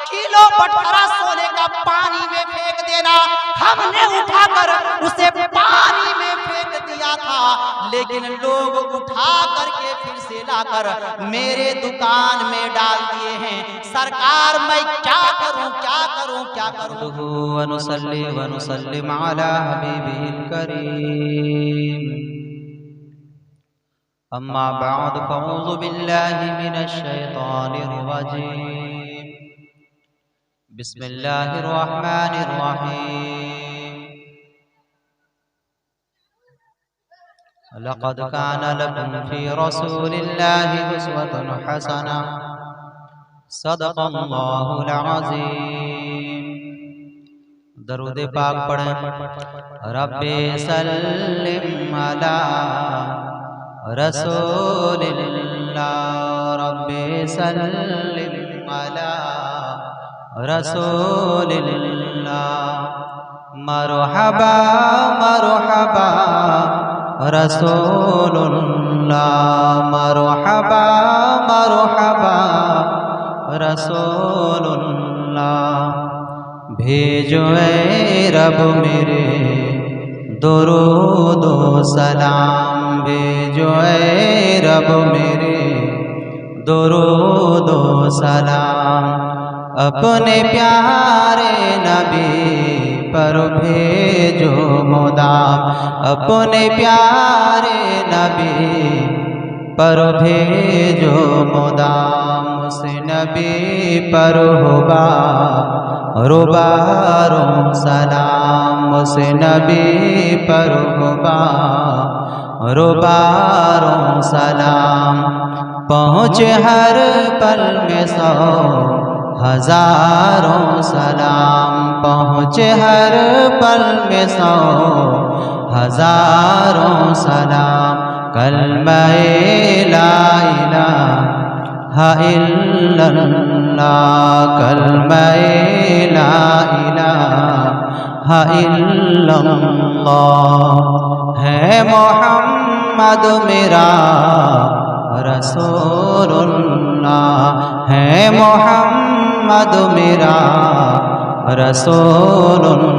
Kilo बटखरा सोने का पानी में फेंक देना। हमने उठाकर उसे पानी में फेंक दिया था, लेकिन लोग उठा करके फिर से लाकर मेरे दुकान में डाल दिए हैं। सरकार मैं क्या करूं, क्या करूं, क्या करूं। वनुसल्ली वनुसल्लिम अला हबीबिल करीम। अम्मा बअद फअऊज़ु बिल्लाहि मिनश शैतानिर रजीम। बिस्मिल्लाहिर रहमानिर रहीम। लक़द काना लकुम फ़ी रसूलिल्लाहि उस्वतुन हसना। सदक़ल्लाहुल अज़ीम। दरूद पाक पढ़ें। रब्बे सल्लिम अला रसूलिल्लाह। रब्बे सल्लिम अला रसूलिल्लाह। मरहबा मरहबा रसूलुल्लाह। मरहबा मरहबा रसूलुल्लाह। भेजो ऐ रब मेरे दुरूद व सलाम। भेजो ऐ रब मेरे दुरूद व सलाम। अपने प्यारे नबी पर भेजो मुदाम। अपने प्यारे नबी पर भेजो मुदाम। उस नबी पर होगा रुबारों सलाम। उस नबी पर होगा रुबारों सलाम। पहुँचे हर पल में 100 हज़ारों सलाम। पहुँचे हर पल में 100 हज़ारों सलाम। कलमे ला इलाहा इल्लल्लाह। कलमे ला इलाहा इल्लल्लाह। है मोहम्मद मेरा रसूलुल्लाह। है मोहम्मद मेरा रसूलुल्लाह।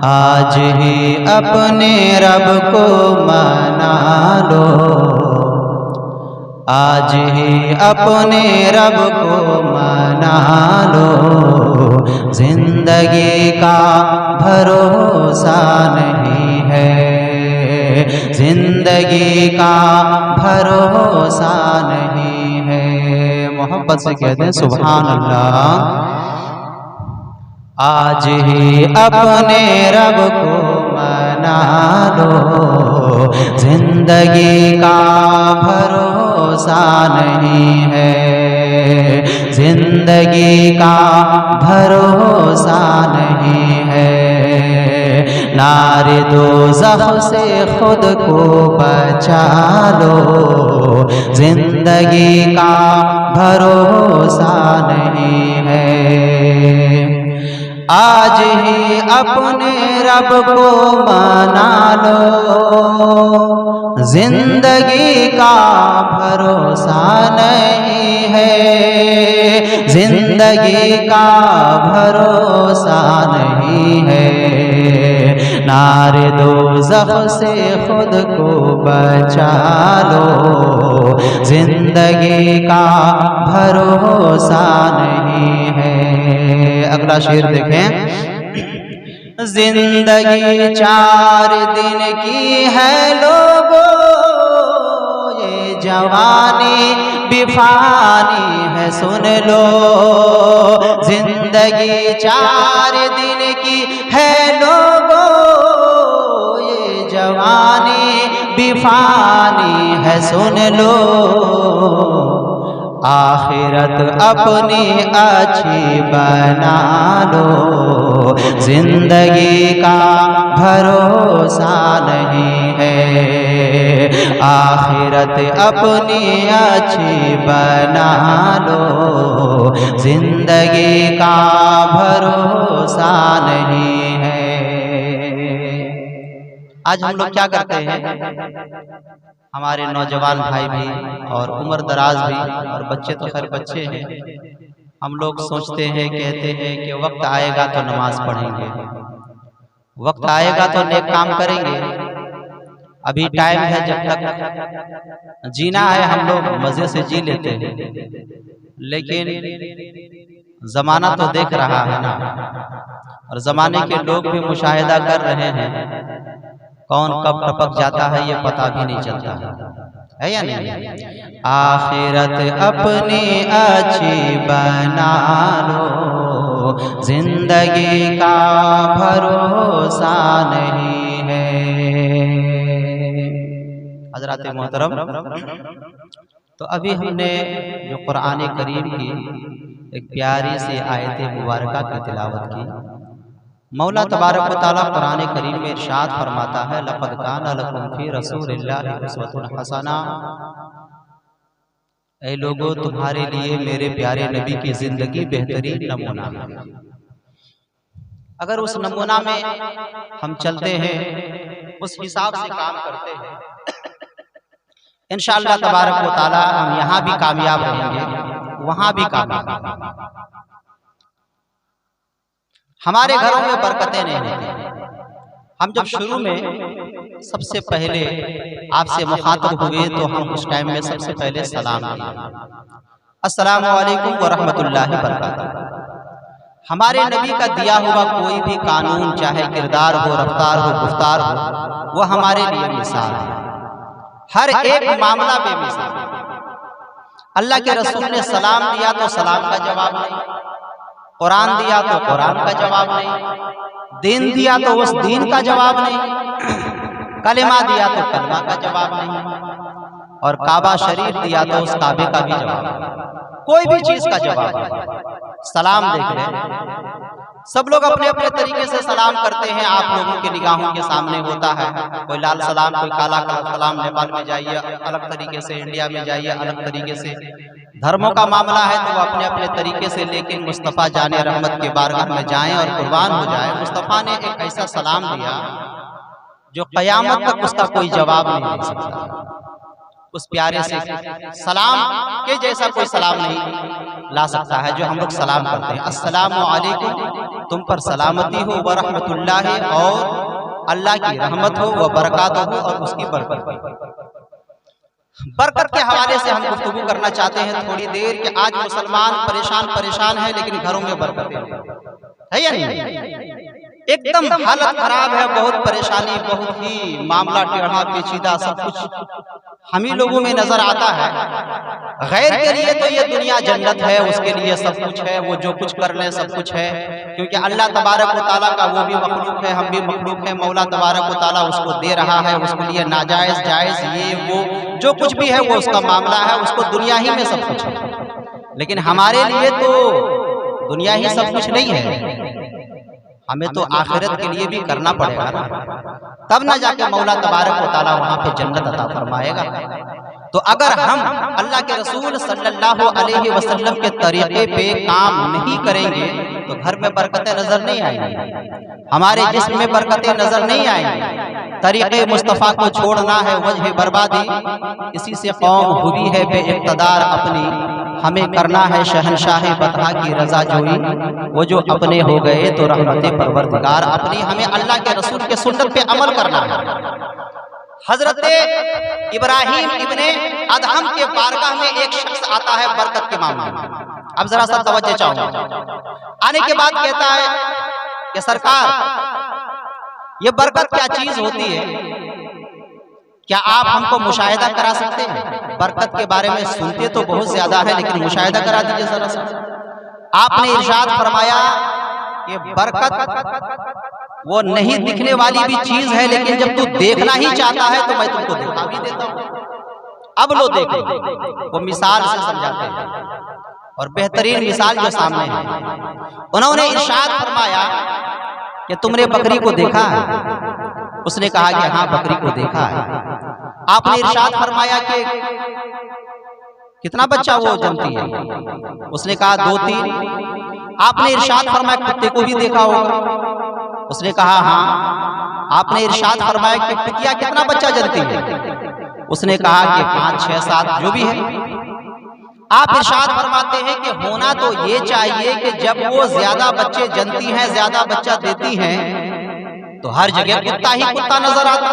आज ही अपने रब को मना लो। आज ही अपने रब को मना लो। जिंदगी का भरोसा नहीं है। जिंदगी का भरोसा नहीं है। मोहब्बत से कहते हैं सुभान अल्लाह। आज ही अपने रब को मना लो। जिंदगी का भरोसा नहीं है। जिंदगी का भरोसा नहीं है। नारे दोज़ख से खुद को बचा लो। जिंदगी का भरोसा नहीं है। आज ही अपने रब को मना लो। जिंदगी का भरोसा नहीं है। जिंदगी का भरोसा नहीं है। नारे दोज़ख से खुद को बचा लो। जिंदगी का भरोसा नहीं है। अगला शेर देखें। जिंदगी 4 दिन की है लोगों, ये जवानी बिफानी है सुन लो। जिंदगी 4 दिन की है लोगों, ये जवानी बिफानी है सुन लो। आखिरत अपनी अच्छी बना लो। जिंदगी का भरोसा नहीं है। आखिरत अपनी अच्छी बना लो। जिंदगी का भरोसा नहीं है। आज हम लोग क्या करते हैं? हमारे नौजवान भाई भी और उम्र दराज भी, और बच्चे तो खैर बच्चे हैं, हम लोग सोचते हैं, कहते हैं कि वक्त आएगा तो नमाज पढ़ेंगे, वक्त आएगा तो नेक काम करेंगे, अभी टाइम है, जब तक जीना है हम लोग मजे से जी लेते हैं। लेकिन जमाना तो देख रहा है ना, और जमाने के लोग भी मुशाहिदा कर रहे हैं, कौन कब टपक जाता है ये पता भी नहीं चलता है या नहीं। आखिरत अपनी अच्छी बना लो, जिंदगी का भरोसा नहीं है। हजरत मोहतरम, तो अभी हमने जो कुरान करीम की एक प्यारी सी आयत मुबारका की तिलावत की। मौला तबारक व तआला कुरान करीम में इरशाद फरमाता है, लक़द काना लकुम फी रसूलिल्लाहि उस्वतुन हसना। ऐ लोगों, तुम्हारे लिए मेरे प्यारे नबी की जिंदगी बेहतरीन नमूना है। अगर उस नमूना में हम चलते हैं, उस हिसाब से काम करते हैं, इंशाअल्लाह तबारक व तआला हम यहाँ भी कामयाब रहेंगे, वहां भी कामयाब। हमारे घरों में बरकतें नहीं होती। हम जब शुरू में सबसे पहले आपसे मुखातब हुए तो हम उस टाइम में सबसे पहले सलाम किए, अस्सलामु अलैकुम व रहमतुल्लाहि व बरकातहू। हमारे नबी का दिया हुआ कोई भी कानून, चाहे किरदार हो, रफ्तार हो, गुफ्तार हो, वो हमारे लिए मिसाल है। हर एक मामला बेमिसाल। अल्लाह के रसूल ने सलाम दिया तो सलाम का जवाब नहीं, कुरान दिया तो कुरान का जवाब नहीं, दीन दिया तो उस दीन का जवाब नहीं, कलिमा दिया तो कलिमा का जवाब नहीं, और काबा शरीफ दिया तो उस काबे का भी जवाब नहीं। कोई भी चीज का जवाब नहीं। सलाम देख ले, सब लोग अपने अपने तरीके से सलाम करते हैं, आप लोगों के निगाहों के सामने होता है। कोई लाल सलाम, कोई काला सलाम, नेपाल में जाइए अलग तरीके से, इंडिया में जाइए अलग तरीके से। धर्मों का मामला है तो वो अपने अपने तरीके से, लेकिन मुस्तफ़ा जाने रहमत के बारगाह में जाएं और कुर्बान हो जाए। मुस्तफ़ा ने एक ऐसा सलाम दिया जो क़यामत तक उसका कोई जवाब नहीं दे सकता। उस प्यारे से सलाम के जैसा कोई सलाम नहीं ला सकता है जो हम लोग सलाम करते हैं। अस्सलामु अलैकुम, तुम पर सलामती हो, व रहमतुल्लाहि, और अल्लाह की रहमत हो, व बरकातहू, और उसकी बरकत के हवाले से हम गुफ्तगू करना चाहते हैं थोड़ी देर कि आज मुसलमान परेशान है, लेकिन घरों में बरकतें है या नहीं? एकदम हालत खराब है, बहुत परेशानी, बहुत ही मामला टेढ़ा पेचीदा, सब कुछ हम ही लोगों में नजर आता है। गैर के लिए तो ये दुनिया जन्नत है, उसके लिए सब कुछ है, वो जो कुछ कर ले सब कुछ है, क्योंकि अल्लाह तबारक व तआला का वो भी मखलूक है, हम भी मखलूक है। मौला तबारक व तआला उसको दे रहा है, उसके लिए नाजायज जायज ये वो जो कुछ भी है वो उसका मामला है, उसको दुनिया ही में सब कुछ है। लेकिन हमारे लिए तो दुनिया ही सब कुछ नहीं है, हमें तो आखिरत के लिए भी करना पड़ेगा ना, तब ना जाके मौला तबारक व तआला वहां पे जन्नत अता फरमाएगा। तो अगर हम अल्लाह के रसूल सल्लल्लाहु अलैहि वसल्लम के तरीके पे काम नहीं करेंगे तो घर में बरकतें नजर नहीं आएंगी, हमारे जिस्म में बरकतें नजर नहीं आएंगी। तरीके मुस्तफ़ा को छोड़ना है वजह बर्बादी, इसी से कौम हुई है बेइक़्तिदार अपनी, हमें करना है शहनशाह बतहा की रजा जोई, वो जो अपने हो गए तो रहमत परवरदिगार अपनी। हमें अल्लाह के रसूल के सुन्नत पे अमल करना है। हजरत इब्राहिम इब्ने अदहम के बारगाह में एक शख्स आता है बरकत के मामले में। अब जरा सा तवज्जो चाहूंगा। आने के बाद कहता है कि सरकार, ये बरकत क्या चीज होती है, क्या आप हमको मुशाहिदा करा सकते हैं? बरकत के बारे में सुनते तो बहुत ज्यादा है, लेकिन मुशाहिदा करा दीजिए जरा सा। आपने इरशाद फरमाया कि बरकत वो नहीं दिखने वाली भी चीज है, लेकिन जब तू देखना ही चाहता है तो मैं तुमको दिखा भी देता हूँ। अब लो देखो, वो मिसाल से समझाते हैं, और बेहतरीन मिसाल जो सामने है। उन्होंने इरशाद फरमाया कि तुमने बकरी को देखा है? उसने कहा कि हाँ बकरी को देखा है। आपने इरशाद फरमाया कि कितना बच्चा वो जमती है? उसने कहा 2-3। आपने इरशाद फरमाया कुत्ते को भी देखा होगा? उसने कहा हाँ। आपने इरशाद फरमाया कि टिकिया कितना बच्चा जलती है? उसने कहा कि 5, 6, 7 जो भी है। आप इरशाद फरमाते हैं कि होना तो ये चाहिए कि जब वो ज्यादा बच्चे जनती हैं, ज्यादा बच्चा देती हैं, तो हर जगह कुत्ता ही कुत्ता नजर आता,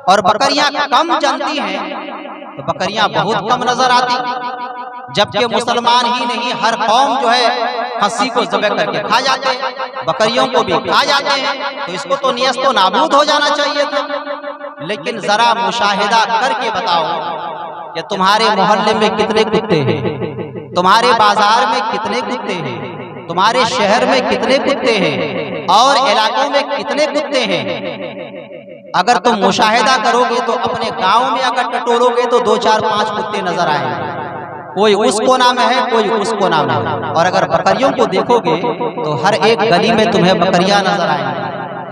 और बकरियां कम जनती हैं तो बकरियां बहुत कम नजर आती। जबकि मुसलमान ही नहीं, हर कौम जो है खस्सी को ज़बह करके खा जाते हैं, बकरियों को भी खा जाते हैं, तो इसको तो नियत तो नाबूद हो जाना चाहिए था। लेकिन जरा मुशाहिदा करके बताओ कि तुम्हारे मोहल्ले में कितने कुत्ते हैं, तुम्हारे बाजार में कितने कुत्ते हैं, तुम्हारे शहर में कितने कुत्ते हैं, और इलाकों में कितने कुत्ते हैं। अगर तुम मुशाहिदा करोगे तो अपने गांव में अगर टटोलोगे तो 2, 4, 5 कुत्ते नजर आएंगे, कोई उस कोना में है, कोई उस कोना में है। और अगर बकरियों को देखोगे तो हर एक गली में तुम्हें बकरियां नजर आएंगी,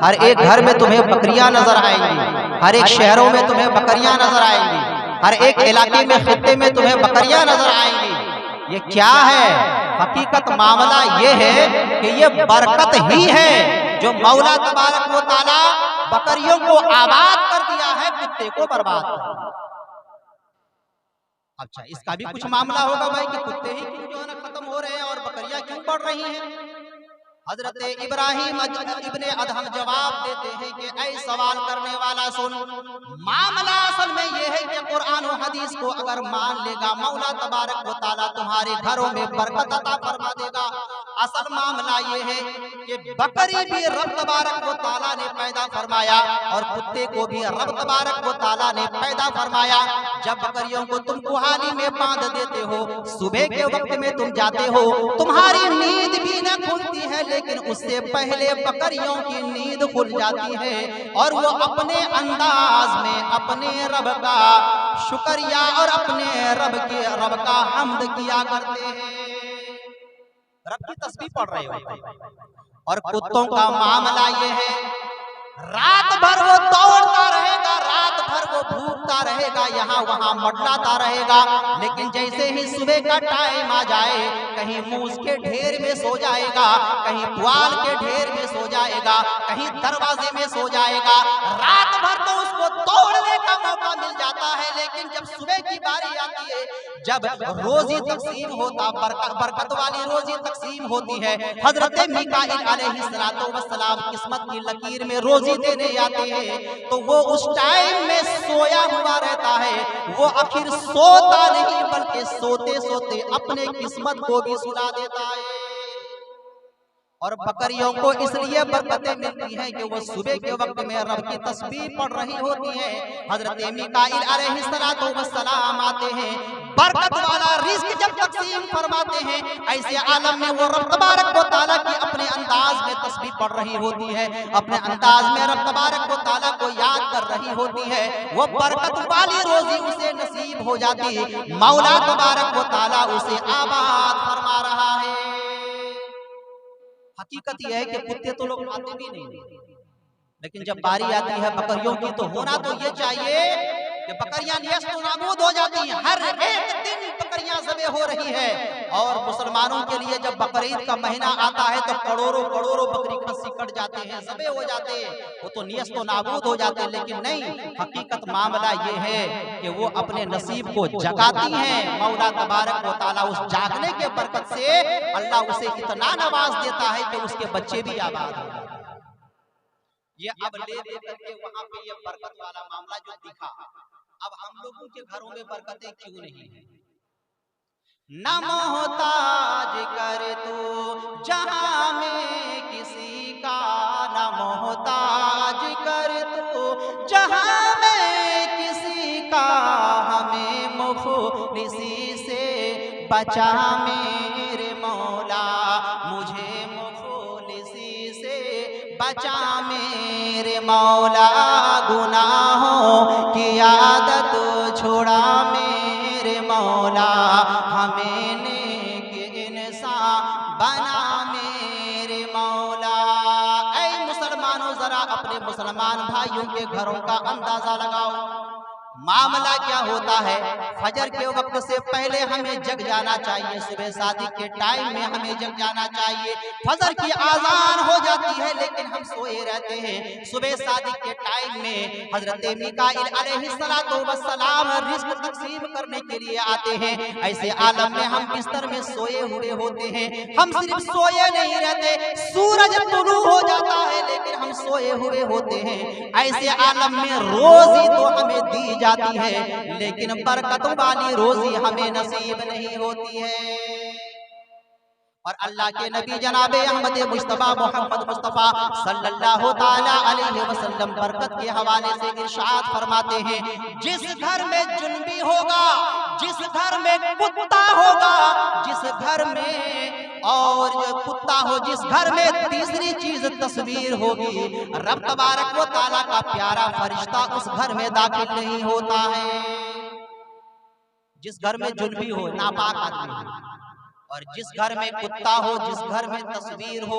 हर एक घर में तुम्हें बकरियां नजर आएंगी, हर एक शहरों में तुम्हें बकरियां नजर आएंगी, हर एक इलाके में खित्ते में तुम्हें बकरियां नजर आएंगी। ये क्या है? हकीकत मामला ये है कि ये बरकत ही है जो मौला तबारक व तआला बकरियों को आबाद कर दिया है, कुत्ते को बर्बाद कर दिया। अच्छा, इसका भी कुछ मामला होगा भाई कि कुत्ते ही क्यों जो है ना खत्म हो रहे हैं और बकरियां क्यों बढ़ रही हैं। हजरत इब्राहिम इब्ने अदहम जवाब देते हैं कि ऐ सवाल करने वाला सुन, मामला असल में यह है कि कुरान और हदीस को अगर मान लेगा मौला तबारक व तआला तुम्हारे घरों में बरकत अता फरमा देगा। असल मामला ये है कि बकरी भी रब तबारक व तआला ने पैदा फरमाया और कुत्ते को भी रब तबारक व तआला ने पैदा फरमाया। जब बकरियों को तुम कुहाली में बांध देते हो, सुबह के वक्त में तुम जाते हो, तुम्हारी नींद भी न खुलती है, लेकिन उससे पहले बकरियों की नींद खुल जाती है और वो अपने अंदाज में अपने रब का शुक्रिया और अपने रब का हम्द किया करते हैं, रब की तस्बीह पढ़ रहे होते हैं। और कुत्तों का मामला ये है, रात भर वो दौड़ता रहेगा, रात भर वो भूखता रहेगा, यहाँ वहाँ मडलाता रहेगा, लेकिन जैसे ही सुबह का टाइम आ जाए, कहीं मूस के ढेर में सो जाएगा, कहीं पुआल के ढेर में सो जाएगा, कहीं दरवाजे में सो जाएगा। रात भर तो उसको दौड़ने का मौका मिल जाता है, लेकिन जब सुबह की बारी आती है, जब रोजी तकसीम होता, बरकत वाली रोजी तकसीम होती है, हजरत मीकाईल अलैहिस्सलातु वस्सलाम किस्मत की लकीर में रोजी देने आते हैं, तो वो उस टाइम में सोया हुआ रहता है। वो आखिर सोता नहीं बल्कि सोते सोते अपने किस्मत को भी सुला देता है। और बकरियों को इसलिए बरकतें मिलती हैं कि वो सुबह के वक्त में रब की तस्बीह पढ़ रही होती है। हजरत मीकाईल अलैहिस्सलातु वस्सलाम आते हैं, बरकत वाला रिज़्क जब तकसीम फरमाते हैं, ऐसे आलम में वो रब तबारक व तआला की अपने अंदाज में तस्बीह पढ़ रही होती है, अपने अंदाज में रब तबारक व तआला को याद कर रही होती है। वो बरकत वाली रोजी उसे नसीब हो जाती, मौला तबारक व तआला उसे आबाद फरमा रहा है। हकीकत यह है कि कुत्ते तो लोग खाते भी नहीं, लेकिन जब बारी आती है बकरियों की तो होना तो ये चाहिए कि बकरियां नेस्त नाबूद हो जाती हैं। हर एक दिन बकरियां ज़बह हो रही है, और मुसलमानों के लिए जब बकरीद का महीना आता है तो करोड़ों करोड़ों बकरी खस्सी कट जाते हैं, ज़बह हो जाते हैं, वो तो नेस्त नाबूद हो जाते हैं। लेकिन नहीं, हकीकत मामला ये है कि वो अपने नसीब को जगाती हैं। मौला तबारक व तआला उस जागने के बरकत से अल्लाह उसे इतना नवाज देता है कि उसके बच्चे भी आबाद हो जाते हैं। ये अब ले दे करके वहां पे ये बरकत वाला मामला जो दिखा, अब हम लोगों के घरों में बरकतें क्यों नहीं है? न मोहताज कर तू जहां में किसी का, न मोहताज कर तू जहां में किसी का, हमें मुफलिसी से बचा मेरे मौला, मुझे मुफलिसी से बचा मेरे मौला, गुनाहों की आदत छोड़ा मेरे मौला, हमें नेक इंसान बना मेरे मौला। ऐ मुसलमानों, जरा अपने मुसलमान भाइयों के घरों का अंदाजा लगाओ। मामला क्या होता है, फजर के वक्त से पहले हमें जग जाना चाहिए, सुबह सादिक के टाइम में हमें जग जाना चाहिए। फजर की आजान हो जाती है लेकिन हम सोए रहते हैं। सुबह सादिक के टाइम में हजरत मिकाईल अलैहिस्सलातु वस्सलाम रिज़्क तकसीम करने के लिए आते हैं। ऐसे आलम में हम बिस्तर में सोए हुए होते हैं। हम सिर्फ सोए नहीं रहते, सूरज तुलू हो जाता है लेकिन हम सोए हुए होते हैं। ऐसे आलम में रोजी तो हमें दी जाती है लेकिन बरकत वाली रोजी हमें नसीब नहीं होती है। और अल्लाह के नबी जनाबे अहमद मुस्तफा मोहम्मद मुस्तफा सल्लल्लाहु ताला अलैहि वसल्लम बरकत के हवाले से इरशाद फरमाते हैं, जिस घर में जुनबी होगा, जिस घर में कुत्ता होगा, जिस घर में और कुत्ता हो, जिस घर में तीसरी चीज तस्वीर होगी, रब तबारक व तआला का प्यारा फरिश्ता उस घर में दाखिल नहीं होता है। जिस घर में जुनबी हो, नापाक आदमी हो, और जिस घर में कुत्ता हो, जिस घर में तस्वीर हो,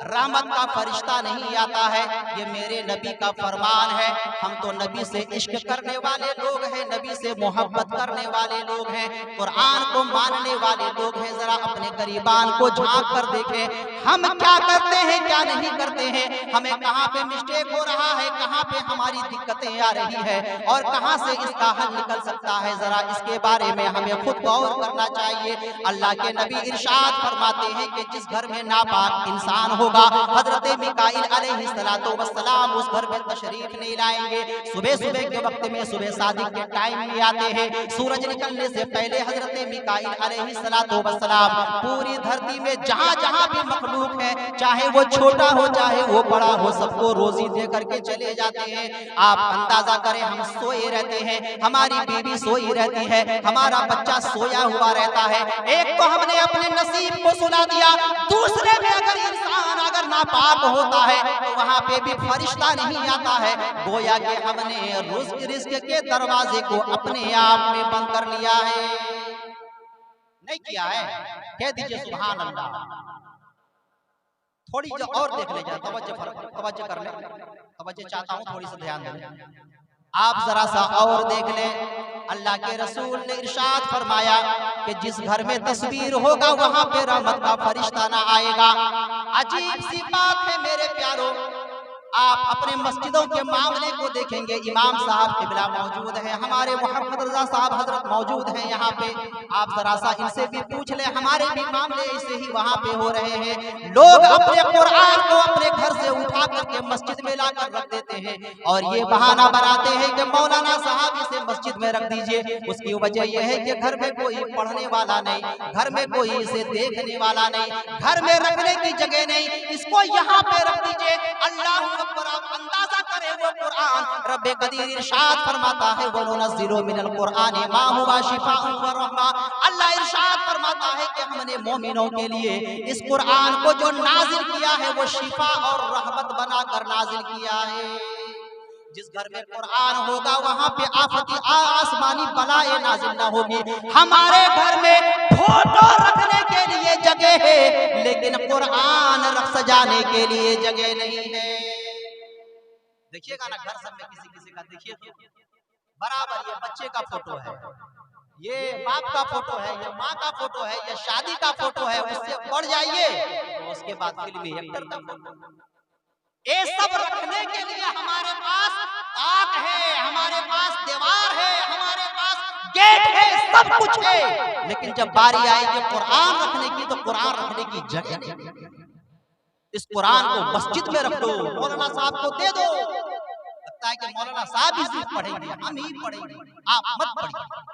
रहमत का फरिश्ता नहीं आता है। ये मेरे नबी का फरमान है। हम तो नबी से इश्क करने वाले लोग हैं, नबी से मोहब्बत करने वाले लोग हैं, कुरान को मानने वाले लोग हैं। जरा अपने गरीबान को झांक कर देखें, हम क्या करते हैं क्या नहीं करते हैं, हमें कहाँ पे मिस्टेक हो रहा है, कहाँ पे हमारी दिक्कतें आ रही है और कहाँ से इसका हल निकल सकता है। जरा इसके बारे में हमें खुद गौर करना चाहिए। अल्लाह के नबी इरशाद फरमाते हैं कि जिस घर में नापाक इंसान होगा, हजरत मिकाईल अलैहिस्सलातु वस्सलाम उस घर में तशरीफ नहीं लाएंगे। सुबह सुबह के वक्त में, सुबह सादिक के टाइम में आते हैं। सूरज निकलने से पहले हजरत मिकाईल अलैहिस्सलातु वस्सलाम पूरी धरती में जहां जहां भी मखलूक है, चाहे वो छोटा हो चाहे वो बड़ा हो, सबको रोजी दे करके चले जाते हैं। आप अंदाजा करें, हम सोए रहते हैं, हमारी बीवी सोई रहती है, हमारा बच्चा सोया हुआ रहता है। एक तो हमने अपने नसीब को सुना दिया, दूसरे में अगर इंसान अगर नापाक होता है तो वहां पे भी फरिश्ता नहीं आता है। गोया कि हमने रिज़्क के दरवाजे को अपने आप में बंद कर लिया है। नहीं किया है? कह दीजिए सुभान अल्लाह। थोड़ी जो और देख लीजिए, तवज्जो कर ले, तवज्जो चाहता हूँ, थोड़ी सी ध्यान दें। आप जरा सा और देख लें, अल्लाह के रसूल ने इरशाद फरमाया कि जिस घर में तस्वीर होगा वहां पे रहमत का फरिश्ता ना आएगा। अजीब सी बात है मेरे प्यारों, आप अपने मस्जिदों के मामले को देखेंगे, इमाम साहब किबला मौजूद है, हमारे मोहम्मद रजा साहब हजरत मौजूद हैं यहाँ पे। आप जरा सा इनसे भी पूछ ले, हमारे भी मामले ऐसे ही वहाँ पे हो रहे हैं। लोग अपने कुरान को अपने घर से उठा करके मस्जिद में लाकर रख देते हैं और ये बहाना बनाते हैं कि मौलाना साहब इसे मस्जिद में रख दीजिए। उसकी वजह यह है कि घर में कोई पढ़ने वाला नहीं, घर में कोई इसे देखने वाला नहीं, घर में रखने की जगह नहीं, इसको यहाँ पे रख दीजिए। अल्लाह अकबर, आप अंदाजा करें वो कुरान रब्बे कदीर इरशाद फरमाता है, वनुनज़्ज़िलु मिनल कुरानि मा हुवा शिफाउन व रहमा। अल्लाह इरशाद फरमाता है कि हमने मोमिनों के लिए इस कुरान को जो नाजिल किया है वो शिफा और रहमत बनाकर नाजिल किया है। जिस घर में कुरान होगा वहां पे आफती आसमानी बलाएं नाजिल ना होगी। हमारे घर में फोटो रखने के लिए जगह है लेकिन कुरान रख सजाने के लिए जगह नहीं है। देखिएगा ना, घर सब में किसी किसी का देखिए तो बराबर ये बच्चे का फोटो है, ये बाप का फोटो है, ये माँ का फोटो है, ये शादी का फोटो है, उससे बढ़ जाइए तो उसके बाद फिल्मी एक्टर का फोटो। ये सब रखने के लिए हमारे पास ताक है, हमारे पास दीवार है, हमारे पास गेट है, सब कुछ है, लेकिन जब बारी आएगी कुरान रखने की तो कुरान रखने की जगह नहीं। इस कुरान को मस्जिद में रख दो, मौलाना साहब को दे दो। लगता है कि मौलाना साहब ही सिर्फ पढ़ेंगे, हम ही पढ़ेंगे, आप मत पढ़िए।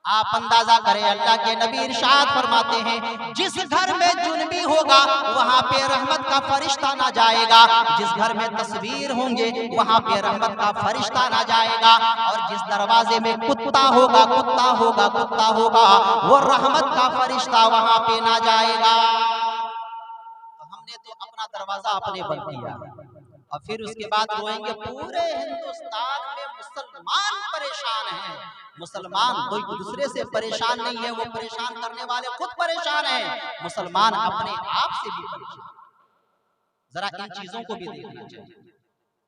आप अंदाजा करें, अल्लाह के नबी इरशाद फरमाते हैं, जिस घर में जुनबी होगा वहां पे रहमत का फरिश्ता ना जाएगा। जिस घर में तस्वीर होंगे वहां पे रहमत का फरिश्ता ना जाएगा। और जिस दरवाजे में कुत्ता होगा, कुत्ता होगा, कुत्ता होगा, वो रहमत का फरिश्ता वहां पे ना जाएगा। हमने तो अपना दरवाजा अपने बंद किया और फिर उसके बाद रोएंगे पूरे हिंदुस्तान में मुसलमान परेशान हैं। मुसलमान कोई दूसरे से परेशान नहीं है, वो परेशान करने वाले खुद परेशान हैं। मुसलमान अपने आप से भी परेशान। जरा इन चीजों को भी देखना चाहिए।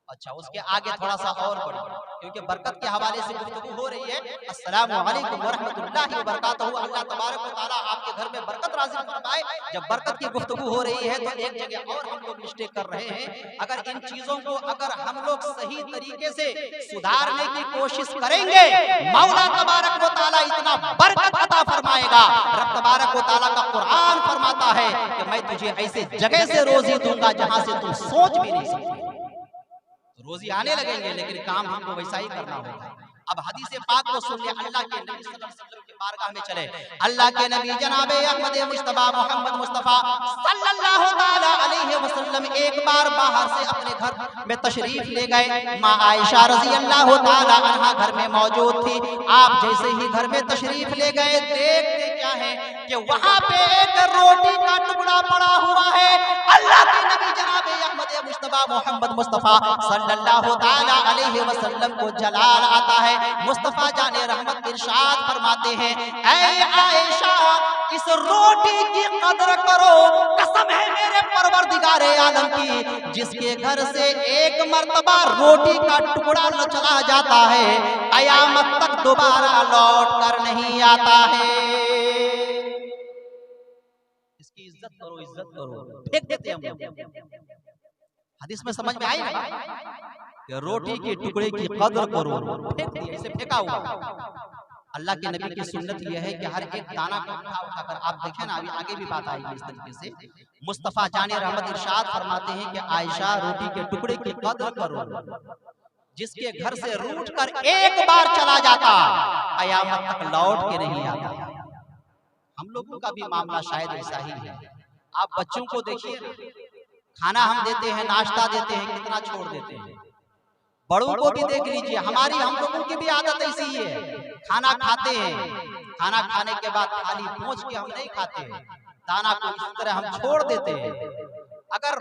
अच्छा, उसके आगे थोड़ा सा और बढ़िए, क्योंकि बरकत के हवाले से गुफ्तगू हो रही है। अस्सलामु अलैकुम व रहमतुल्लाहि व बरकातहू। अल्लाह तबारक व तआला आपके घर में बरकत नाज़िल फरमाए। जब बरकत की गुफ्तगू हो रही है तो एक जगह और हम लोग मिस्टेक कर रहे हैं। अगर इन चीजों को अगर हम लोग सही तरीके से सुधारने की कोशिश करेंगे, मौला तबारक व तआला इतना बरकत अता फरमाएगा। रब तबारक व तआला का कुरान फरमाता है कि मैं तुझे ऐसे जगह से रोजी दूंगा जहां से तुम सोच भी नहीं सकते। रोजी आने लगेंगे, लेकिन काम हमको वैसा ही करना होगा। अब हदीस पाक को सुन ले, अल्लाह के नबी सल्लल्लाहु अलैहि वसल्लम की बारगाह में चले। अल्लाह के नबी जनाबे अहमद मुस्तफा मोहम्मद मुस्तफा सल्लल्लाहु ताला अलैहि वसल्लम एक बार बाहर से अपने घर में तशरीफ ले गए। माँ आयशा रजी अल्लाह ताला अन्हा घर में मौजूद थी। आप जैसे ही घर में तशरीफ ले गए, देखते क्या है कि वहां पे एक रोटी का टुकड़ा पड़ा हुआ है। अल्लाह के नबी जनाबे अहमद मुस्तफा मोहम्मद मुस्तफा सल्लल्लाहु ताला अलैहि वसल्लम को जलाल आता है। मुस्तफा जाने रहमत इरशाद फरमाते हैं, ऐ आयशा, इस रोटी की कदर करो। कसम है मेरे परवरदिगारे आलम की, जिसके घर से एक मर्तबा रोटी का टुकड़ा न चला जाता है, कयामत तक दोबारा लौट कर नहीं आता है। इसकी इज्जत करो, इज्जत करो। फेंक देते हम। हदीस में समझ में आई ना कि रोटी के टुकड़े की कदर करो, फेंक दिया, इसे फेंका हुआ। अल्लाह के नबी की सुन्नत यह है कि हर एक दाना को उठा उठाकर, आप देखें ना, अभी आगे भी बात आएगी इस तरीके से। मुस्तफा जाने रहमत इरशाद फरमाते हैं कि आयशा, रोटी के टुकड़े की कदर करो। जिसके घर से रूठ कर एक बार चला जाता, कयामत तक लौट के नहीं आता। हम लोगों का भी मामला शायद ऐसा ही है। आप बच्चों को देखिए, खाना हम देते हैं, नाश्ता देते हैं, कितना छोड़ देते हैं। बड़ों को भी देख लीजिए, हम लोगों की भी आदत ऐसी ही है। खाना खाते हैं, खाना खाने के बाद थाली पहुंच के हम नहीं खाते हैं, दाना को इस तरह हम छोड़ देते हैं। अगर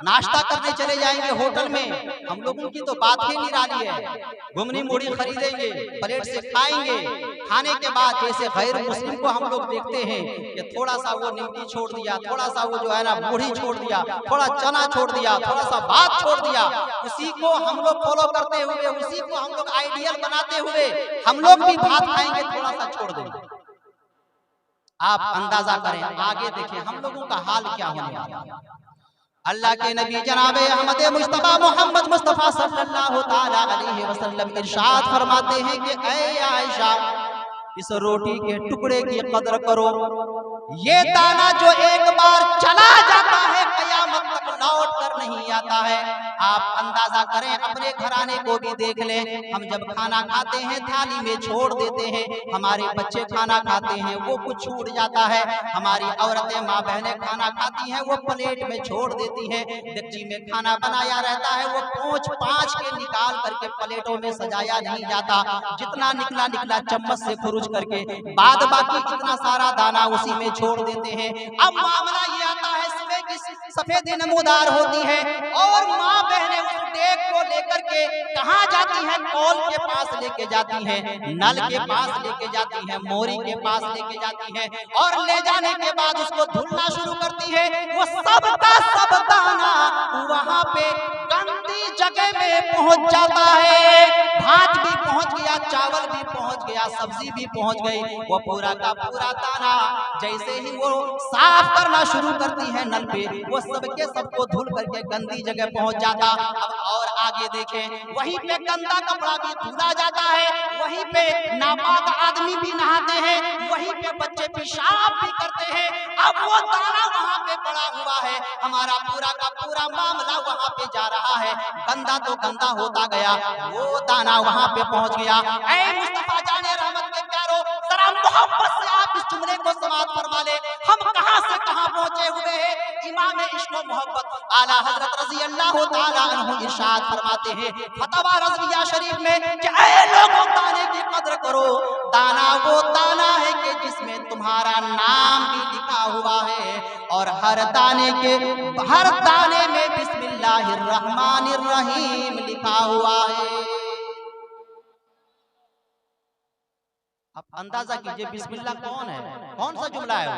नाश्ता करने चले जाएंगे होटल में, हम लोगों की तो बात ही निराली है। घुमनी मूढ़ी खरीदेंगे, प्लेट से खाएंगे। खाने के बाद जैसे गैर मुस्लिम को हम लोग देखते हैं कि थोड़ा सा वो निमकी छोड़ दिया, थोड़ा सा वो जो है ना मूढ़ी छोड़ दिया, थोड़ा चना छोड़ दिया, थोड़ा सा भात छोड़ दिया, उसी को हम लोग फॉलो करते हुए, उसी को हम लोग आइडियल बनाते हुए हम लोग भी भात खाएंगे, थोड़ा सा छोड़ देंगे। आप अंदाजा करें, आगे देखें हम लोगों का हाल क्या होने वाला है। अल्लाह के नबी जनाबे अहमद मुस्तफा मोहम्मद मुस्तफा सल्लल्लाहु ताला अलैहि वसल्लम इरशाद फरमाते हैं कि ऐ आयशा, इस रोटी के टुकड़े की कदर करो। ये दाना जो एक बार चला जाता है, कयामत तक लौट कर नहीं आता है। आप अंदाजा करें, अपने घराने को भी देख लें। हम जब खाना खाते हैं, थाली में छोड़ देते हैं। हमारे बच्चे खाना खाते हैं, वो कुछ छूट जाता है। हमारी औरतें, माँ बहनें खाना खाती हैं, वो प्लेट में छोड़ देती हैं। डेगची में खाना बनाया रहता है, वो पोंछ पाँच के निकाल करके प्लेटों में सजाया नहीं जाता। जितना निकला निकला चम्मच से खुरुच करके, बाद बाकी इतना सारा दाना उसी में छोड़ देते हैं। अब मामला ये आता है, सुबह की सफेद नमूदार होती है और माँ बहनें उस डेग को लेकर के कहाँ जाती हैं? कौल के पास लेके जाती हैं, नल के पास लेके जाती हैं, मोरी के पास लेके जाती हैं, और ले जाने के बाद उसको धुलना शुरू करती है। वो सब का सब दाना वहां पे गंदी जगह में पहुंच जाता है। भात भी पहुंच गया, चावल भी पहुंच गया, सब्जी भी पहुंच गई। वो पूरा का पूरा दाना जैसे ही वो साफ करना शुरू करती है नल पे, वो सबके सबको धुल करके गंदी जगह पहुंच जाता। अब और आगे देखें, वहीं पे गंदा कपड़ा भी धुला जाता है, वहीं पे नापाक आदमी भी नहाते हैं, वहीं पे बच्चे पेशाब भी करते हैं। अब वो दाना वहां पे पड़ा हुआ है, हमारा पूरा का पूरा मामला वहां पे जा रहा है। गंदा तो गंदा होता गया, वो दाना वहां पे पहुंच गया। ऐ मुस्तफा जाने रहमत के प्यारो, जरा मोहब्बत से आप इस जुमले को समाप्त फरमा ले। हम कहां से कहां पहुंचे हुए हैं। इमाम इश्क व मोहब्बत आला हजरत रजी अल्लाह ताला अन्हु इरशाद फरमाते हैं फतवा रज़विया शरीफ में कि ऐ लोगों, दाने की कदर करो। दाना वो दाना है कि जिसमें तुम्हारा नाम भी लिखा हुआ है, और हर दाने में बिस्मिल्लाहिर रहमानिर रहीम लिखा हुआ है। आप अंदाजा कीजिए, बिस्मिल्लाह कौन है? कौन सा जुमला है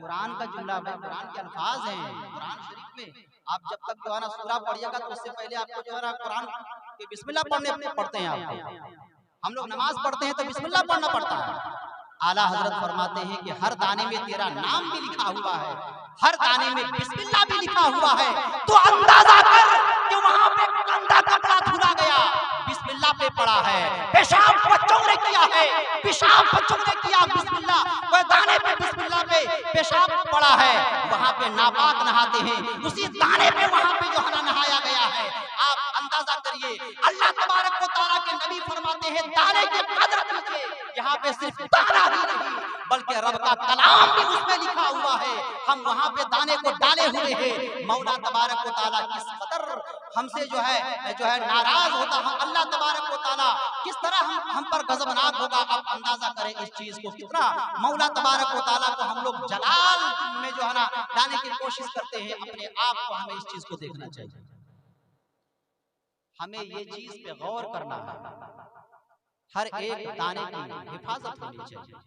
कुरान का जुमला है, कुरान के अल्फाज हैं कुरान शरीफ में। आप जब तक जो है ना सूरा पढ़िएगा तो उससे पहले आपको जो है ना कुरान के बिस्मिल्लाह पढ़ते हैं आप। हम लोग नमाज पढ़ते हैं तो बिस्मिल्लाह पढ़ना पड़ता है। आला हजरत फरमाते हैं कि हर दाने में तेरा नाम भी लिखा हुआ है, हर दाने में बिस्मिल्लाह भी लिखा हुआ है। तो अंदाजा कर कि वहां पे गंदा कपड़ा धुला गया, बिस्मिल्लाह पे पड़ा है। पेशाब बच्चों ने किया है, पेशाब बच्चों ने किया, बिस्मिल्लाह। वह दाने पे बिस्मिल्लाह पे पेशाब पड़ा है, वहां पे नापाक नहाते हैं, उसी दाने पे वहां पे जो है ना नहाया गया है। आप अंदाजा करिए, अल्लाह तबारक व तआला के नबी फरमाते हैं दाने की कदर कीजिए। यहाँ पे सिर्फ दाना ही नहीं बल्कि रब का कलाम भी उसमें लिखा हुआ है। हम वहाँ पे दाने को डाले हुए हैं। मौला तबारक व तआला किस कदर हमसे जो है नाराज होता है, अल्लाह तबारक व तआला किस तरह हम पर गजबनाक होगा। आप अंदाजा करें इस चीज को, कितना मौला तबारक व तआला को हम लोग जलाल में जो है ना लाने की कोशिश करते हैं। अपने आप को हमें इस चीज को देखना चाहिए, हमें ये चीज पे गौर करना है। हर एक दाने की हिफाजत होनी चाहिए।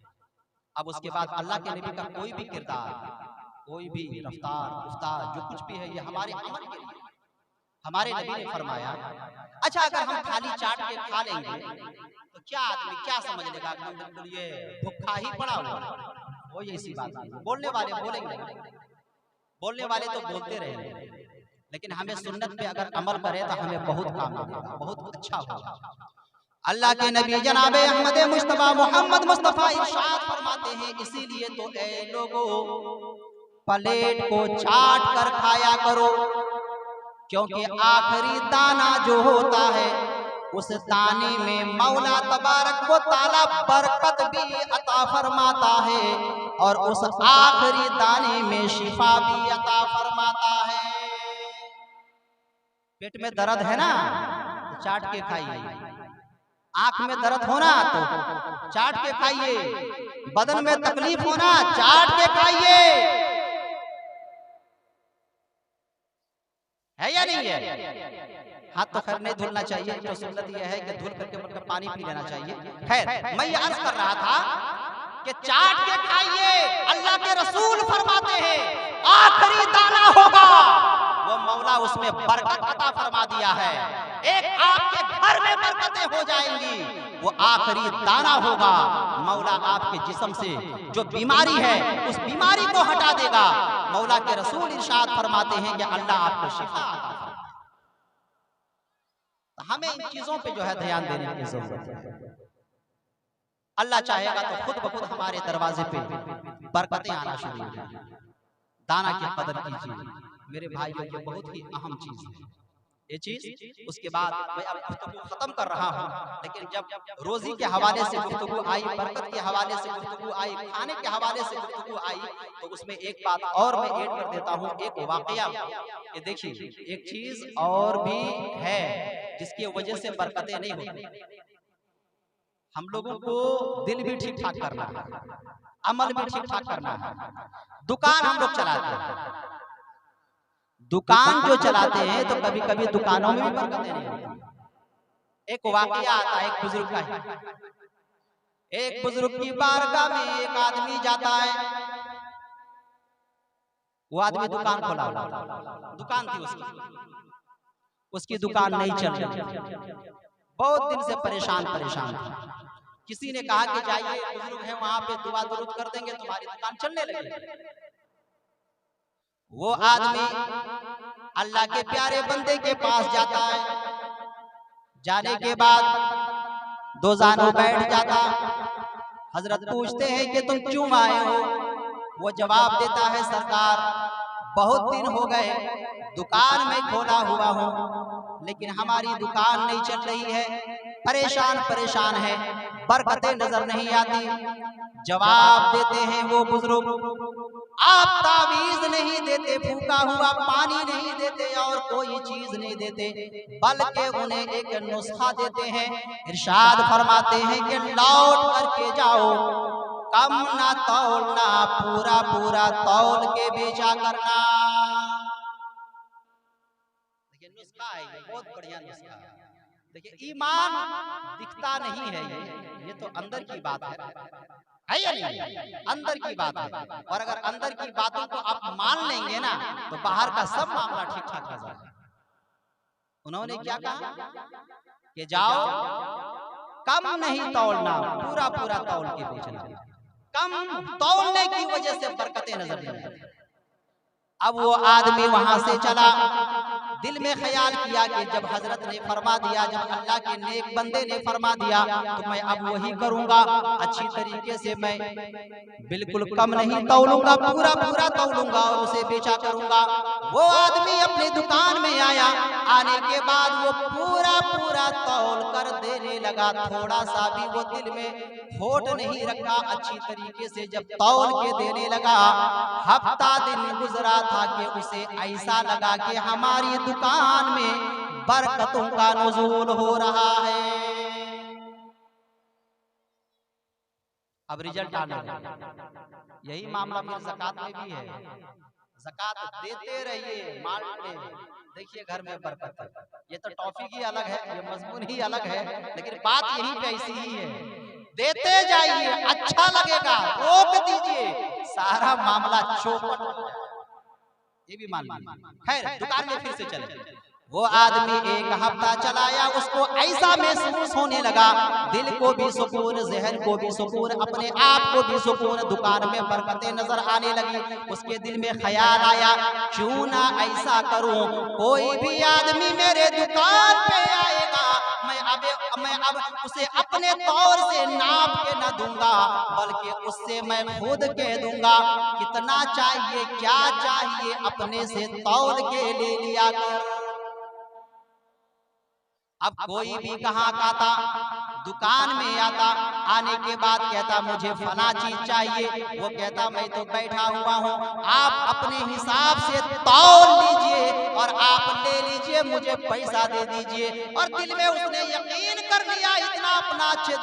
अब उसके बाद अल्लाह के नबी का कोई भी किरदार, कोई भी रफ्तार गुफ्तार जो कुछ भी है ये हमारे अमल के लिए। हमारे नबी ने फरमाया, अच्छा अगर हम थाली चाट के खा लेंगे तो क्या आदमी क्या समझ लेगा कि हम बिल्कुल ये भूखा ही पड़ा हुआ है। वो ऐसी बात नहीं, बोलने वाले बोलेंगे, बोलने वाले तो बोलते रहेंगे, लेकिन हमें सुन्नत पे अगर अमल करें तो हमें बहुत काम मिलेगा, बहुत अच्छा होगा। अल्लाह के नबी जनाबे अहमद मुस्तफा मोहम्मद मुस्तफा इरशाद फरमाते हैं, इसीलिए तो ऐ लोगों प्लेट को चाट कर खाया करो, क्योंकि आखिरी दाना जो होता है उस दाने में मौला तबारक व तआला बरकत भी अता फरमाता है और उस आखिरी दाने में शिफा भी अता फरमाता है। पेट में दर्द है ना तो चाट के खाइए, आंख में दर्द होना तो चाट के खाइए, बदन में तकलीफ होना चाट के खाइए, है या नहीं है? हाथ तो खैर नहीं धुलना चाहिए, तो सुन्नत यह है कि धुल करके मतलब पानी पी लेना चाहिए। खैर मैं ये अर्ज कर रहा था कि चाट के खाइए। अल्लाह के रसूल फरमाते हैं आखिरी दाना होगा वो मौला उसमें बरकत अता फरमा दिया है। एक आपके घर में बरकतें हो जाएंगी, वो आखिरी दाना होगा मौला आपके जिस्म से जो बीमारी है उस बीमारी को हटा देगा। मौला के रसूल इरशाद फरमाते हैं कि अल्लाह आपको शिफा अता फरमाए। हमें इन चीजों पे जो है ध्यान देने की जरूरत है। अल्लाह चाहेगा तो खुद ब खुद हमारे दरवाजे पे बरकतें आना शुरू हो जाएंगी। दाना की कदर कीजिए मेरे भाइयों, ये बहुत ही अहम चीज है ये चीज। उसके बाद मैं अब गुफ्तगू खत्म कर रहा हूँ, लेकिन जब रोजी के हवाले से गुफ्तगू आई, बरकत के हवाले से गुफ्तगू आई, खाने के हवाले से गुफ्तगू आई, तो उसमें एक बात और मैं ऐड कर देता हूँ, एक वाकया। ये देखिए एक चीज और भी है जिसकी वजह से बरकतें नहीं होती। हम लोगों को दिल भी ठीक ठाक करना है, अमल भी ठीक ठाक करना है। दुकान हम लोग चलाते हैं, दुकान जो चलाते हैं तो कभी कभी दुकानों में भी बरकतें नहीं होती। एक वाकया आता है एक बुजुर्ग का, एक बुजुर्ग की बारगाह में एक आदमी जाता है। वो आदमी दुकान खोला हुआ, दुकान थी उसकी दुकान नहीं चल रही, बहुत दिन से परेशान था। किसी ने कहा कि जाइए बुजुर्ग है वहां पे दुआ दुरूद कर देंगे तुम्हारी दुकान चलने लगेगी। वो आदमी अल्लाह के प्यारे बंदे के पास जाता है, जाने के बाद दो जानों बैठ जाता। हजरत पूछते हैं कि तुम क्यों आए हो? वो जवाब देता है सरकार बहुत दिन हो गए दुकान में खोला हुआ हूँ, लेकिन हमारी दुकान नहीं चल रही है, परेशान है, बरकतें नजर नहीं आती। जवाब देते हैं वो बुजुर्ग आप तावीज नहीं देते, फूका हुआ पानी नहीं देते और कोई चीज नहीं देते, बल्कि उन्हें एक नुस्खा देते हैं। इरशाद फरमाते हैं कि लौट करके जाओ, कम ना तौलना, पूरा पूरा तौल के बेचा करना। देखिए नुस्खा है, ये बहुत बढ़िया नुस्खा है। देखिए ईमान दिखता नहीं है, ये तो अंदर की बात है। है या नहीं? अंदर की बात है। और अगर अंदर की बातों को आप मान लेंगे ना तो बाहर का सब मामला ठीक ठाक हो जाएगा। उन्होंने क्या कहा कि जाओ कम नहीं तौलना, पूरा पूरा तौल के बेचना। कम तौलने की वजह से बरकतें नजर नहीं आती। अब वो आदमी वहां से चला, दिल में ख्याल किया कि जब हजरत ने फरमा दिया, जब अल्लाह के नेक बंदे ने फरमा दिया तो मैं अब वही करूंगा। अच्छी तरीके से मैं बिल्कुल कम नहीं तौलूंगा, पूरा पूरा तौलूंगा और उसे बेचा करूंगा। वो आदमी अपनी दुकान में आया, आने के बाद वो पूरा पूरा तौल कर देने लगा। थोड़ा सा भी वो दिल में खोट नहीं रखा, अच्छी तरीके से जब तौल के देने लगा। हफ्ता दिन गुजरा था कि उसे ऐसा लगा कि हमारी दुकान में बरकतों का नुज़ूल हो रहा है। अब रिजल्ट आने लगा। यही मामला फिर ज़कात में भी है। ज़कात देते रहिए, माल में देखिए घर में बरकत है। ये तो टॉफी की अलग है, ये मजमून ही अलग है, लेकिन बात यहीं पे ऐसी ही है। देते जाइए, अच्छा लगेगा, रोक दीजिए, सारा मामला चौपट हो जाएगा। ये भी मान लीजिए। खैर दुकान में फिर से चले। वो आदमी एक हफ्ता चलाया, उसको ऐसा महसूस होने लगा, दिल को भी सुकून, जहन को भी सुकून, अपने आप को भी सुकून, दुकान में बरकतें नजर आने लगी। उसके दिल में ख्याल आया, क्यों ना ऐसा करूं, कोई भी आदमी मेरे दुकान पे आएगा, मैं अब उसे अपने तौर से नाप के न दूंगा, बल्कि उससे मैं खुद कह दूंगा कितना चाहिए, क्या चाहिए, अपने से तौल के ले लिया कर। अब कोई भी कहाँ का था, दुकान में आता, आने के बाद कहता मुझे फला चीज चाहिए, वो कहता मैं तो बैठा हुआ हूँ, आप अपने हिसाब से तौल लीजिए और आप ले लीजिए, मुझे पैसा दे दीजिए। और दिल में उसने यकीन कर लिया, इतना अपना अच्छे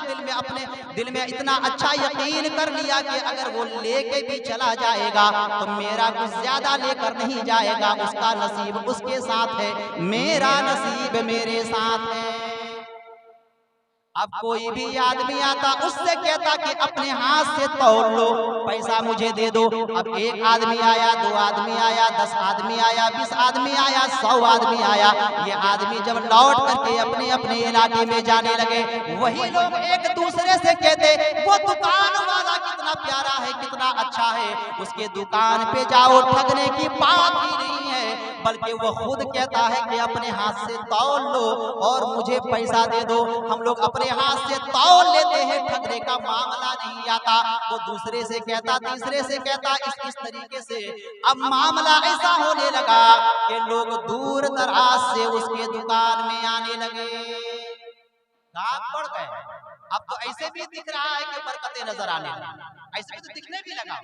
दिल में इतना अच्छा यकीन कर लिया कि अगर वो लेके भी चला जाएगा तो मेरा कुछ ज्यादा लेकर नहीं जाएगा, उसका नसीब उसके साथ है, मेरा नसीब मेरे साथ है। अब कोई भी आदमी आता, उससे कहता कि अपने हाथ से तौल लो, पैसा मुझे दे दो। अब एक आदमी आया, 2 आदमी आया, 10 आदमी आया, 20 आदमी आया, 100 आदमी आया। ये आदमी जब लौट करके अपने अपने इलाके में जाने लगे, वही लोग एक दूसरे से कहते वो दुकान वाला कितना प्यारा है, कितना अच्छा है, उसके दुकान पे जाओ, ठगने की बात ही नहीं है, बल्कि वो खुद कहता है कि अपने हाथ से तौल लो और मुझे पैसा दे दो। हम लोग अपने हाथ से तौल लेते हैं, ठगने का मामला नहीं आता। वो दूसरे से कहता, तीसरे से कहता, इस तरीके से अब मामला ऐसा होने लगा कि लोग दूर दराज से उसके दुकान में आने लगे। गाहक बढ़ गए। अब तो ऐसे भी दिख रहा है कि बरकतें नजर आने लगी, ऐसे भी तो दिखने भी लगा।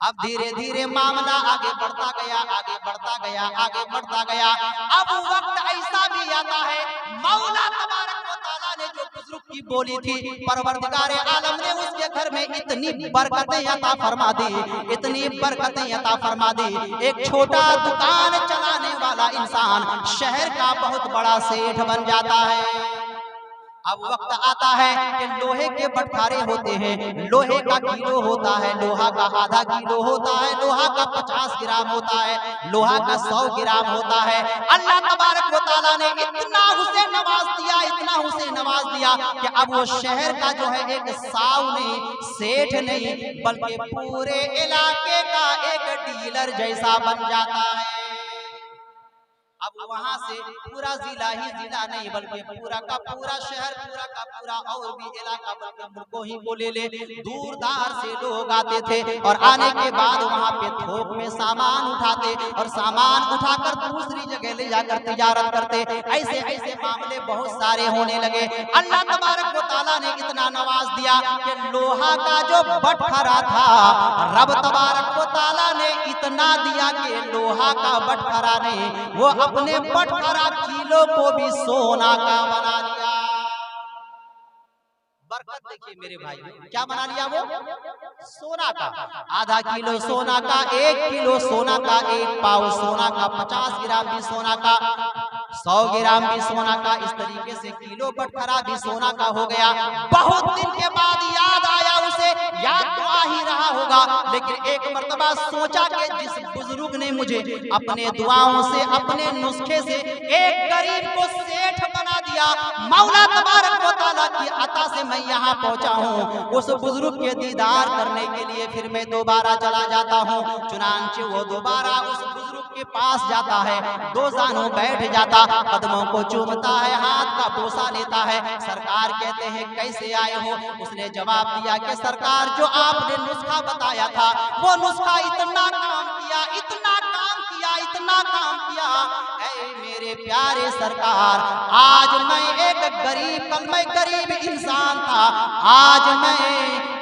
अब धीरे धीरे मामला आगे बढ़ता गया, आगे बढ़ता गया, आगे बढ़ता गया। अब वक्त ऐसा भी आता है, मौला तबारक व तआला ने जो बुजुर्ग की बोली थी, परवरदिगार आलम ने उसके घर में इतनी बरकतें अता फरमा दी, इतनी बरकतें अता फरमा दी। एक छोटा दुकान चलाने वाला इंसान शहर का बहुत बड़ा सेठ बन जाता है। अब वक्त आता है कि लोहे के बटखारे होते हैं, लोहे का किलो होता है, लोहा का आधा किलो होता है, लोहा का 50 ग्राम होता है, लोहा का 100 ग्राम होता है। अल्लाह तबारक व तआला ने इतना उसे नवाज दिया, इतना उसे नवाज दिया कि अब वो शहर का जो है एक साव नहीं, सेठ नहीं, बल्कि पूरे इलाके का एक डीलर जैसा बन जाता है। अब वहां से पूरा जिला ही जिला नहीं, बल्कि पूरा का पूरा शहर, पूरा का पूरा और भी इलाका, बल्कि मुल्कों ही को ले ले, दूर दार से लोग आते थे और आने के बाद वहां पे थोक में सामान उठाते और सामान उठाकर दूसरी जगह ले जाकर तिजारत करते। ऐसे ऐसे मामले बहुत सारे होने लगे। अल्लाह तबारक व तआला ने इतना नवाज दिया कि लोहा का जो बटखरा था, रब तबारक व तआला ने इतना दिया कि लोहा का बटखरा नहीं, वो अपने बटखरा किलो को भी सोना का बना लिया। बरकत देखिए मेरे भाई, क्या बना लिया वो? सोना का। आधा किलो सोना का, 1 किलो सोना का, 1 पाव सोना का, 50 ग्राम भी सोना का, 100 ग्राम भी सोना का, इस तरीके से किलो बटखरा भी सोना का हो गया। बहुत दिन के बाद याद आया उसे, याद तो आ ही रहा होगा, लेकिन एक मर्तबा सोचा कि जिस बुजुर्ग ने मुझे अपने दुआओं से, अपने नुस्खे से एक गरीब को सेठ बना दिया, मौला तबारक व तआला की अता से मैं यहाँ पहुँचा हूँ, उस बुजुर्ग के दीदार करने के लिए फिर मैं दोबारा चला जाता हूँ। चुनांचे वो दोबारा उस बुजुर्ग के पास जाता है, दो जानों बैठ जाता, कदमों को चूमता है, हाथ का बोसा लेता है। सरकार कहते हैं कैसे आए हो? उसने जवाब दिया कि सरकार, जो आपने नुस्खा बताया था वो नुस्खा इतना काम किया, इतना काम किया, इतना काम किया। ऐ मेरे प्यारे सरकार, आज मैं एक गरीब, कल मैं गरीब इंसान था, आज मैं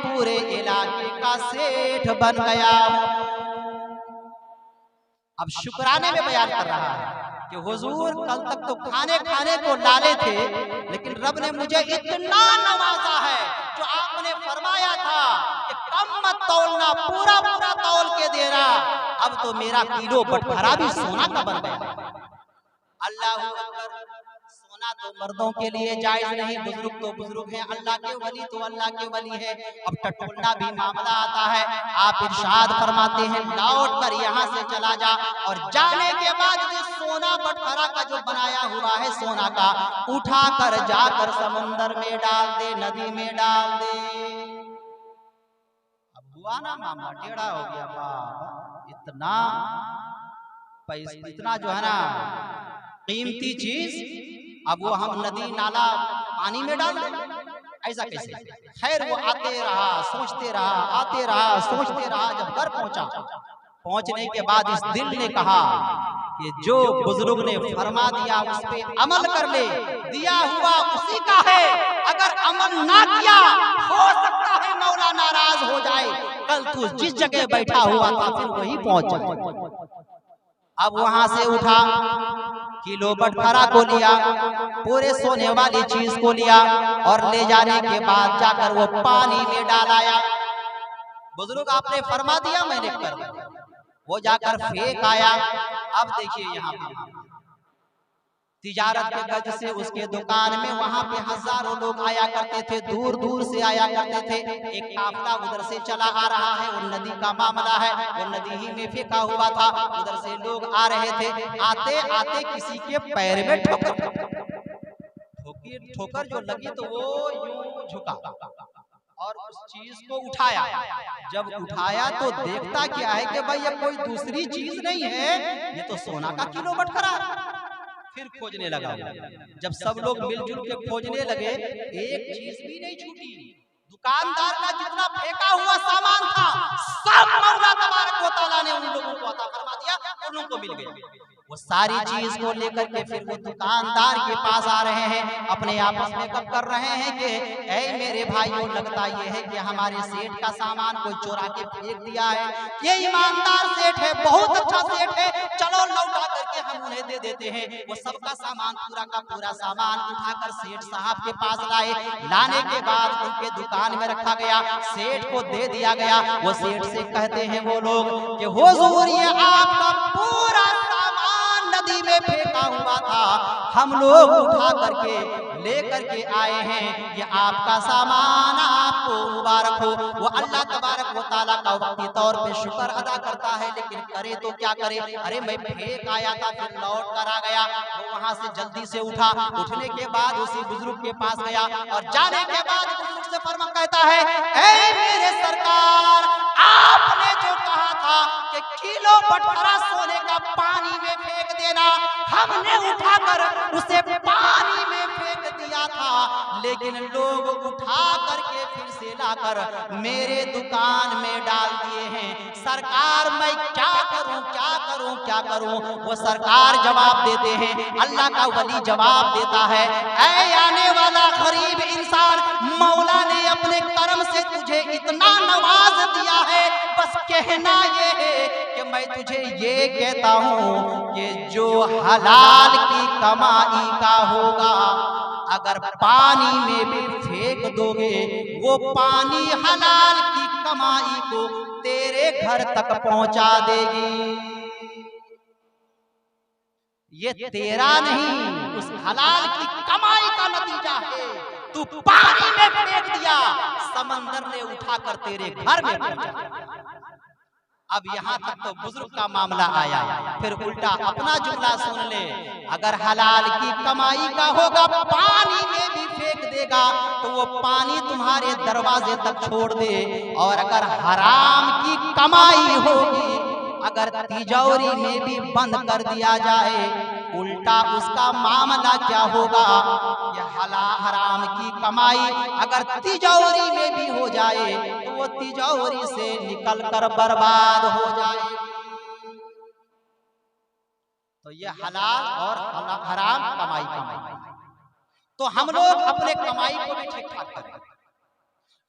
पूरे इलाके का सेठ बन गया हूं। अब शुक्राने में बयान कर रहा है कि हुजूर कल तक तो खाने खाने को लाले थे, लेकिन रब ने मुझे इतना नवाजा है, जो आपने फरमाया था कि कम मत तौलना, पूरा पूरा तौल के देना, अब तो मेरा किलो बटखरा भी सोना का बन गया। अल्लाह अकबर। सोना तो मर्दों के लिए जायज नहीं, बुजुर्ग तो बुजुर्ग हैं, अल्लाह के वली तो अल्लाह के वली है। अब टटोलना भी मामला आता है। आप इरशाद फरमाते हैं लौट कर यहाँ से चला जा, और जाने के बाद जो सोना बटखरा का जो बनाया हुआ है सोना का, उठा कर जाकर समुंदर में डाल दे, नदी में डाल दे। अब हुआ ना मामला टेढ़ा हो गया। बाप, इतना पैसा, इतना जो है ना कीमती चीज, अब वो हम नदी नाला पानी में डाल दें, ऐसा कैसे? खैर वो आते रहा, सोचते रहा, आते रहा, सोचते रहा। जब घर पहुंचा, पहुंचने के बाद इस दिल ने कहा कि जो बुजुर्ग ने फरमा दिया उस पे अमल कर ले, दिया हुआ उसी का है, अगर अमल ना किया हो सकता है मौला नाराज हो जाए, कल तू जिस जगह बैठा हुआ था फिर वही पहुंच जाए। अब वहां से उठा, किलो बटखरा को लिया, पूरे सोने वाली चीज को लिया, और ले जाने के बाद जाकर वो पानी में डालाया। बुजुर्ग आपने फरमा दिया, मैंने कर दिया, वो जाकर फेंक आया। अब देखिए यहाँ पे तिजारत के गज से उसके दुकान में वहां पे हजारों लोग आया करते थे, दूर दूर से आया करते थे। एक काफिला उधर से चला आ रहा है, वो नदी का मामला है, वो नदी ही में फेंका हुआ था, उधर से लोग आ रहे थे। आते आते किसी के पैर में ठोकर जो लगी तो वो यूं झुका और उस चीज को उठाया। जब उठाया तो देखता क्या है कि भाई ये कोई दूसरी चीज नहीं है, ये तो सोना का किलो बटखरा। फिर खोजने लगा। जब सब लोग मिलजुल के खोजने लगे, एक चीज भी नहीं छूटी। दुकानदार का जितना फेंका हुआ सामान था सब मौला तबारक व तआला ने उन लोगों को अता फरमा दिया, उन लोगों को मिल गया। वो सारी चीज को लेकर के फिर वो दुकानदार के पास आ रहे हैं, अपने आपस में कब कर रहे हैं कि ऐ मेरे भाइयों, लगता ये है कि हमारे सेठ का सामान कोई चोरा के फेंक दिया है, ये ईमानदार सेठ है, बहुत अच्छा सेठ है, चलो लौटा करके हम उन्हें दे देते हैं। वो सबका सामान, पूरा का पूरा सामान उठाकर सेठ साहब के पास लाए। लाने के बाद उनके दुकान में रखा गया, सेठ को दे दिया गया। वो सेठ से कहते हैं वो लोग कि हुजूर ये आपका पूरा नदी में फेंका हुआ था, हम लोग उठा करके ले करके आए हैं, ये आपका सामान, आपको मुबारक हो। वो अल्लाह तबारक व तआला का वक्ती तौर पे शुक्र अदा करता है, लेकिन करे तो क्या करे। अरे मैं फेंक आया था, फिर लौट कर आ गया। वो वहां से जल्दी से उठा, उठने के बाद उसी बुजुर्ग के पास गया, और जाने के बाद बुजुर्ग से फरमा कहता है, ऐ मेरे सरकार, आपने जो कहा था कि किलो बटखरा सोने का पानी में फेंक देना, हमने उठाकर उसे पानी में फेंक दिया था, लेकिन लोग उठा करके फिर से लाकर मेरे दुकान में डाल दिए हैं। सरकार मैं क्या करूं, क्या करूं, क्या करूं? वो सरकार जवाब देते हैं, अल्लाह का वली जवाब देता है, ऐ आने वाला गरीब इंसान, मौला ने अपने कर्म से तुझे इतना नवाज दिया है, बस कहना ये है कि मैं तुझे ये कहता हूँ कि जो हलाल की कमाई का होगा, अगर पानी में भी फेंक दोगे, वो पानी हलाल की कमाई को तेरे घर तक पहुंचा देगी। ये तेरा नहीं, उस हलाल की कमाई का नतीजा है। तू पानी में फेंक दिया, समंदर ने उठाकर तेरे घर में पहुंचा। अब यहाँ तक तो बुजुर्ग का मामला आया, फिर उल्टा अपना जुमला सुन ले। अगर हलाल की कमाई का होगा पानी में भी फेंक देगा तो वो पानी तुम्हारे दरवाजे तक छोड़ दे, और अगर हराम की कमाई होगी, अगर तिजोरी में भी बंद कर दिया जाए, उल्टा उसका मामला क्या होगा? ये हराम की कमाई अगर तिजोरी में भी हो जाए तो वो तिजोरी से निकलकर बर्बाद हो जाए। तो ये हलाल और हराम कमाई कमाई। तो हम लोग अपने कमाई को भी ठीक ठाक करें,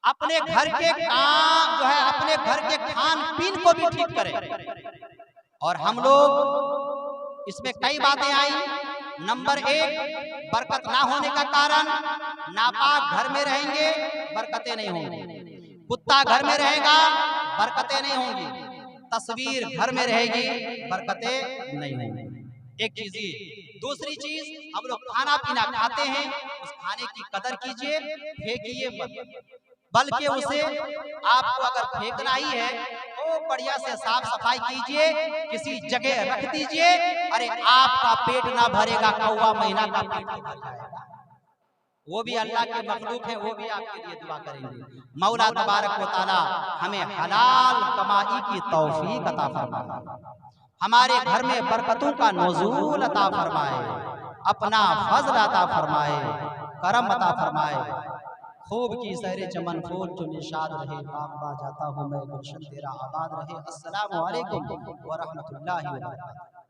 अपने घर के काम जो है, अपने घर के खान पीन को भी ठीक करें। और हम लोग इसमें कई बातें आई। नंबर 1, बरकत ना होने का कारण, नापाक घर में रहेंगे बरकतें नहीं होंगी, कुत्ता घर में रहेगा बरकतें नहीं होंगी, तस्वीर घर में रहेगी बरकतें नहीं होंगी। एक चीज ये। दूसरी चीज, हम लोग खाना पीना खाते हैं, उस खाने की कदर कीजिए, फेंकिए मत, बल्कि उसे आपको अगर फेंकना ही है तो बढ़िया से साफ सफाई कीजिए, किसी जगह रख दीजिए। अरे आपका पेट ना भरेगा, कौवा महीना का पेट भर जाएगा। वो भी अल्लाह के मखलूक है, वो भी आपके लिए दुआ करेंगे। मौला तबारक व तआला हमें हलाल कमाई की तौफीक अता फरमाए, हमारे घर में बरकतों का नुज़ूल अता फरमाए, अपना फजल अता फरमाए, करम अता फरमाए। खूब की सहरे चमन फूल जो निशाद रहे, बागबा जाता हूँ मैं, गुलशन तेरा आबाद रहे। अस्सलामु अलैकुम व रहमतुल्लाहि व बरकातहू।